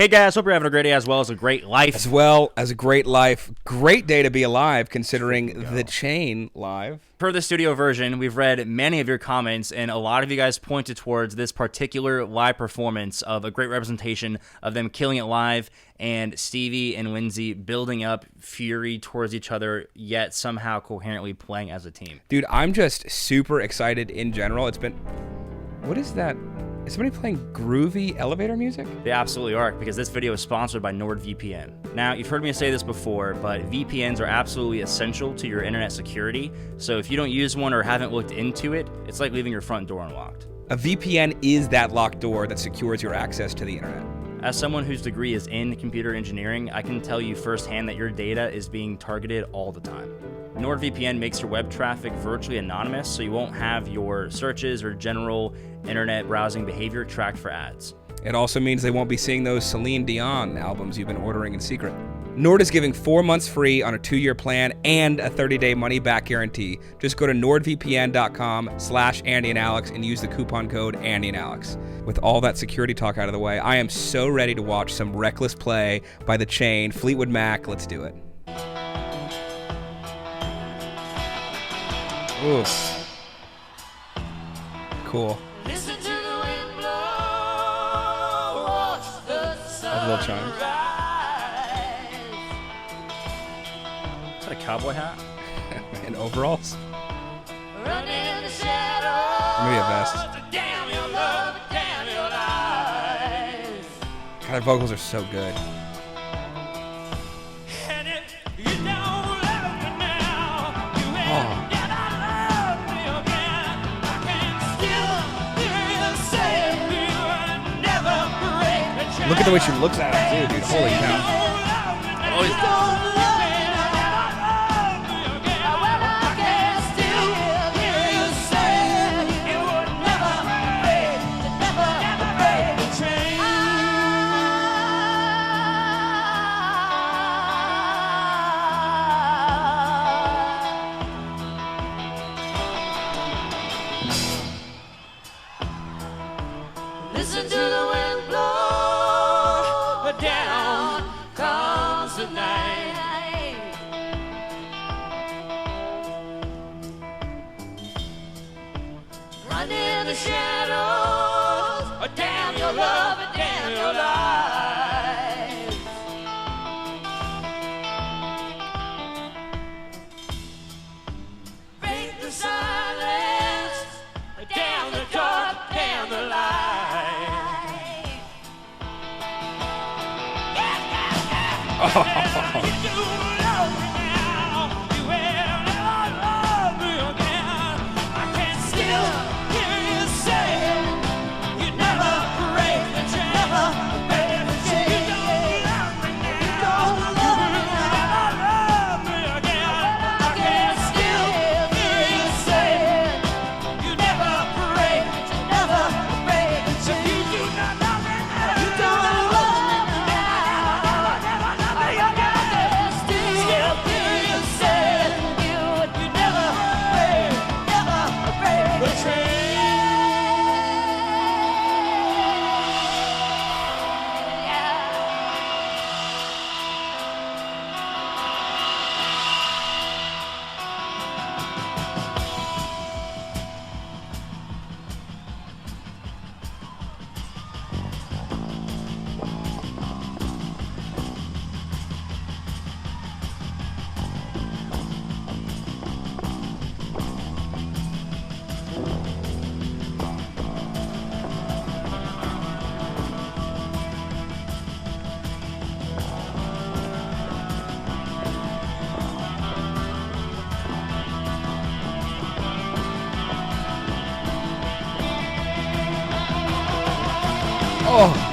Hey guys, hope you're having a great day as well as a great life. As well as a great life. Great day to be alive considering the chain live. Per the studio version, we've read many of your comments, and a lot of you guys pointed towards this particular live performance of a great representation of them killing it live and Stevie and Lindsay building up fury towards each other, yet somehow coherently playing as a team. Dude, I'm just super excited in general. It's been... What is that? Is somebody playing groovy elevator music? They absolutely are, because this video is sponsored by NordVPN. Now, you've heard me say this before, but VPNs are absolutely essential to your internet security. So if you don't use one or haven't looked into it, it's like leaving your front door unlocked. A VPN is that locked door that secures your access to the internet. As someone whose degree is in computer engineering, I can tell you firsthand that your data is being targeted all the time. NordVPN makes your web traffic virtually anonymous, so you won't have your searches or general internet browsing behavior tracked for ads. It also means they won't be seeing those Celine Dion albums you've been ordering in secret. Nord is giving 4 months free on a 2-year plan and a 30-day money-back guarantee. Just go to nordvpn.com/Andy and Alex and use the coupon code Andy and Alex. With all that security talk out of the way, I am so ready to watch some reckless play by the chain, Fleetwood Mac. Let's do it. Ooh. Cool. Listen to the wind blow, watch the sun Little chimes. Is that a cowboy hat? And overalls? run in the shadows. Or maybe a vest. Damn your love, damn your lies. God, their vocals are so good. And if you don't love me now, you ain't Oh. gonna love me again. I can still hear you say you would never break the chain. Look at the way she looks at him, too, dude. Holy cow. Oh, he's- Listen to the wind blow, down comes the night. Run in the shadows, damn your love, damn your life. Break the silence, damn the dark, damn the light. Oh.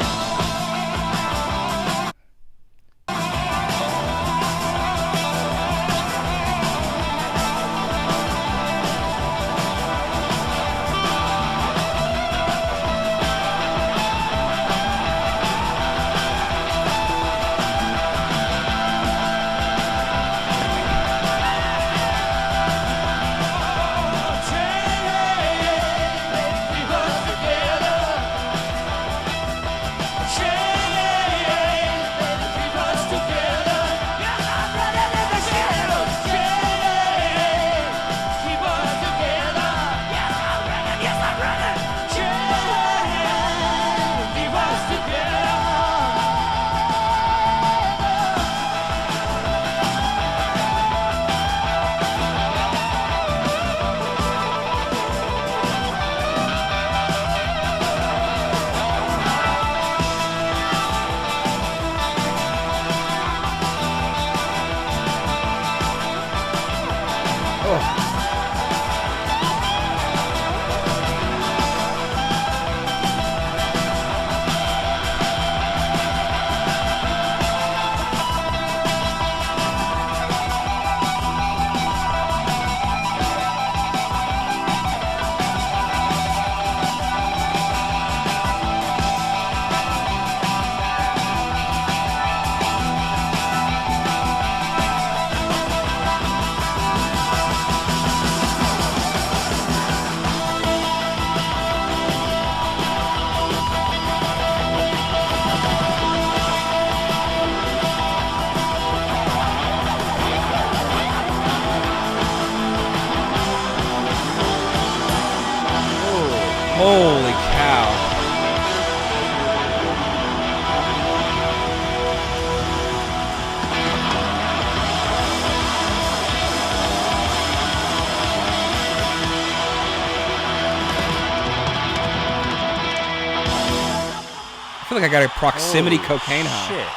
Holy cow. I feel like I got a proximity cocaine high. Shit.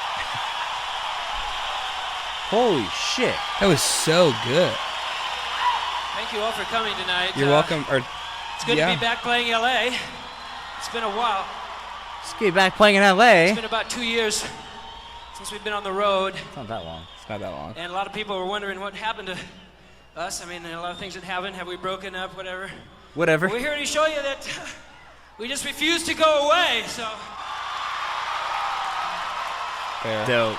Holy shit. That was so good. Thank you all for coming tonight. You're welcome. It's good to be back playing LA. It's been a while. Let's get back playing in LA. It's been about 2 years since we've been on the road. It's not that long. It's not that long. And a lot of people were wondering what happened to us. I mean, a lot of things that happened. Have we broken up? Whatever. Whatever. We're here to show you that we just refuse to go away. So. Fair. Dope.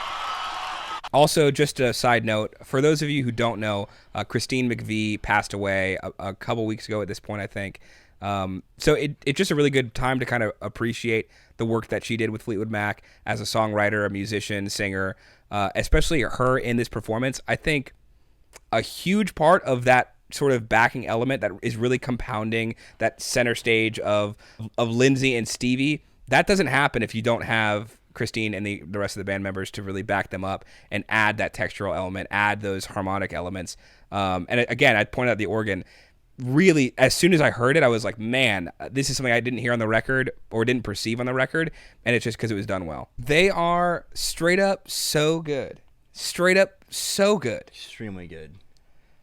Also, just a side note, for those of you who don't know, Christine McVie passed away a couple weeks ago at this point, I think. So it's just a really good time to kind of appreciate the work that she did with Fleetwood Mac as a songwriter, a musician, singer, especially her in this performance. I think a huge part of that sort of backing element that is really compounding that center stage of Lindsey and Stevie, that doesn't happen if you don't have Christine and the rest of the band members to really back them up and add that textural element, add those harmonic elements. And again, I'd point out the organ. Really, as soon as I heard it, I was like, man, this is something I didn't hear on the record or didn't perceive on the record, and it's just because it was done well. They are straight up so good. Straight up so good. Extremely good.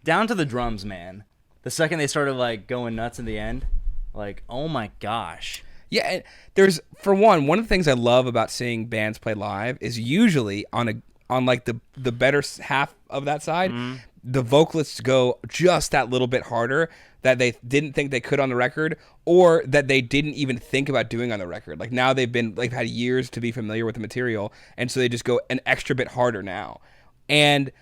Down to the drums, man. The second they started like going nuts in the end, like, oh my gosh. Yeah, and there's, for one of the things I love about seeing bands play live is usually on like the better half of that side, the vocalists go just that little bit harder that they didn't think they could on the record, or that they didn't even think about doing on the record. Like now they've had years to be familiar with the material, and so they just go an extra bit harder now. And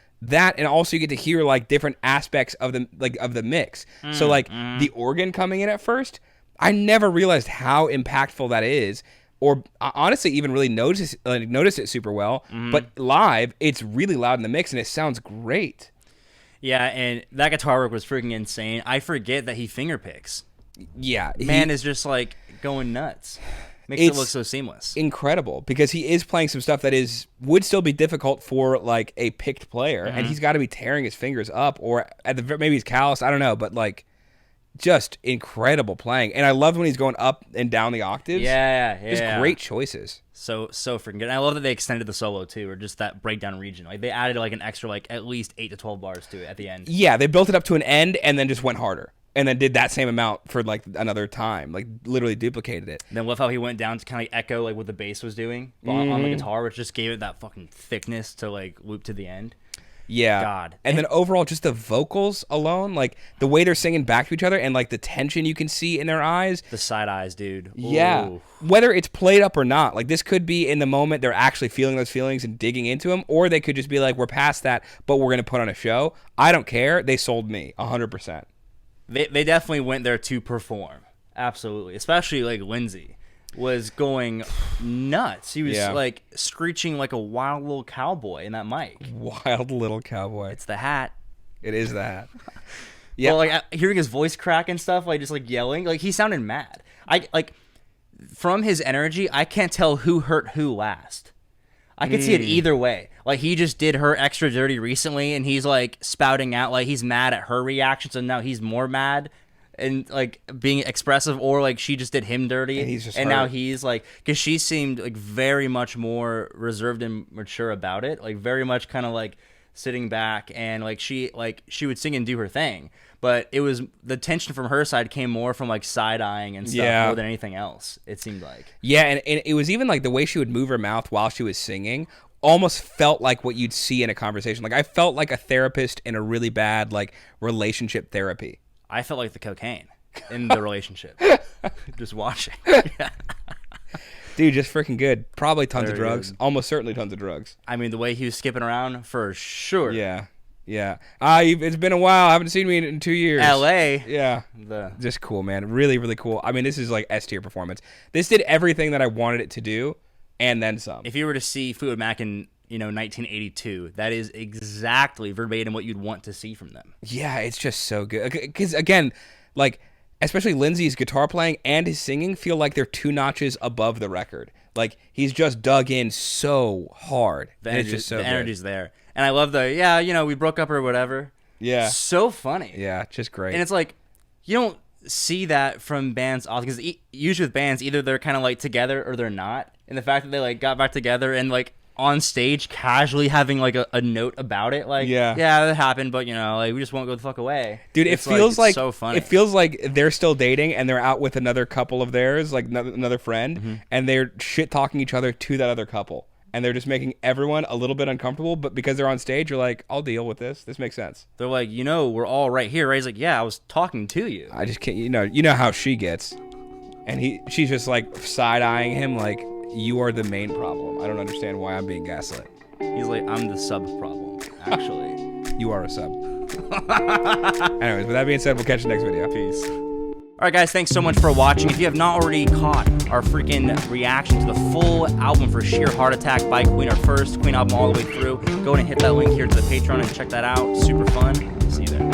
also you get to hear like different aspects of the mix. So like the organ coming in at first, I never realized how impactful that is, or honestly even really notice it super well. But live, it's really loud in the mix, and it sounds great. Yeah, and that guitar work was freaking insane. I forget that he finger picks. Yeah. Man is just like going nuts. Makes it look so seamless. Incredible, because he is playing some stuff that would still be difficult for like a picked player, and he's got to be tearing his fingers up, or maybe he's calloused, I don't know, but like just incredible playing. And I loved when he's going up and down the octaves. Yeah. Just great choices. So freaking good. And I love that they extended the solo too, or just that breakdown region. Like they added like an extra like at least 8 to 12 bars to it at the end. Yeah, they built it up to an end and then just went harder. And then did that same amount for like another time, like literally duplicated it. And then love how he went down to kind of like echo like what the bass was doing on the guitar, which just gave it that fucking thickness to like loop to the end. Yeah. God. And then overall, just the vocals alone, like the way they're singing back to each other and like the tension you can see in their eyes. The side eyes, dude. Yeah. Ooh. Whether it's played up or not, like this could be in the moment they're actually feeling those feelings and digging into them, or they could just be like, we're past that, but we're going to put on a show. I don't care. They sold me 100%. They definitely went there to perform. Absolutely. Especially like Lindsey was going nuts. He was like screeching like a wild little cowboy in that mic. Wild little cowboy. It's the hat. It is the hat. Yeah. Well, like hearing his voice crack and stuff, like just like yelling, like he sounded mad. I like from his energy, I can't tell who hurt who last. I could see it either way. Like he just did her extra dirty recently, and he's like spouting out like he's mad at her reaction, so now he's more mad and like being expressive, or like she just did him dirty, and he's just and hurt. now he's like, because she seemed like very much more reserved and mature about it, like very much kind of like sitting back, and like she would sing and do her thing, but it was the tension from her side came more from like side eyeing and stuff more than anything else. It seemed like and it was even like the way she would move her mouth while she was singing almost felt like what you'd see in a conversation. Like I felt like a therapist in a really bad like relationship therapy. I felt like the cocaine in the relationship. Just watching. Dude, just freaking good. Probably tons of Very drugs. good. Almost certainly tons of drugs. I mean, the way he was skipping around, for sure. Yeah. It's been a while. I haven't seen me in 2 years. L.A. Yeah. The Just cool, man. Really, really cool. I mean, this is like S tier performance. This did everything that I wanted it to do, and then some. If you were to see Fleetwood Mac in 1982, that is exactly verbatim what you'd want to see from them. Yeah, it's just so good. Because again, like especially Lindsey's guitar playing and his singing feel like they're 2 notches above the record. Like he's just dug in so hard. The and energy, it's just so the good. energy's there. And I love we broke up or whatever. Yeah. So funny. Yeah, just great. And it's like, you don't see that from bands often, because usually with bands, either they're kind of like together or they're not. And the fact that they like got back together and like on stage casually having like a note about it, like yeah, that happened, but like we just won't go the fuck away. Dude, It's it feels like so funny. It feels like they're still dating and they're out with another couple of theirs, like another friend, and they're shit talking each other to that other couple. And they're just making everyone a little bit uncomfortable, but because they're on stage, you're like, I'll deal with this. This makes sense. They're like, we're all right here, right? He's like, yeah, I was talking to you. I just can't, you know how she gets. And she's just like side-eyeing him like, you are the main problem. I don't understand why I'm being gaslit. He's like, I'm the sub problem, actually. You are a sub. Anyways, with that being said, we'll catch you next video. Peace. All right, guys, thanks so much for watching. If you have not already caught our freaking reaction to the full album for Sheer Heart Attack by Queen, our first Queen album all the way through, go ahead and hit that link here to the Patreon and check that out. Super fun. See you there.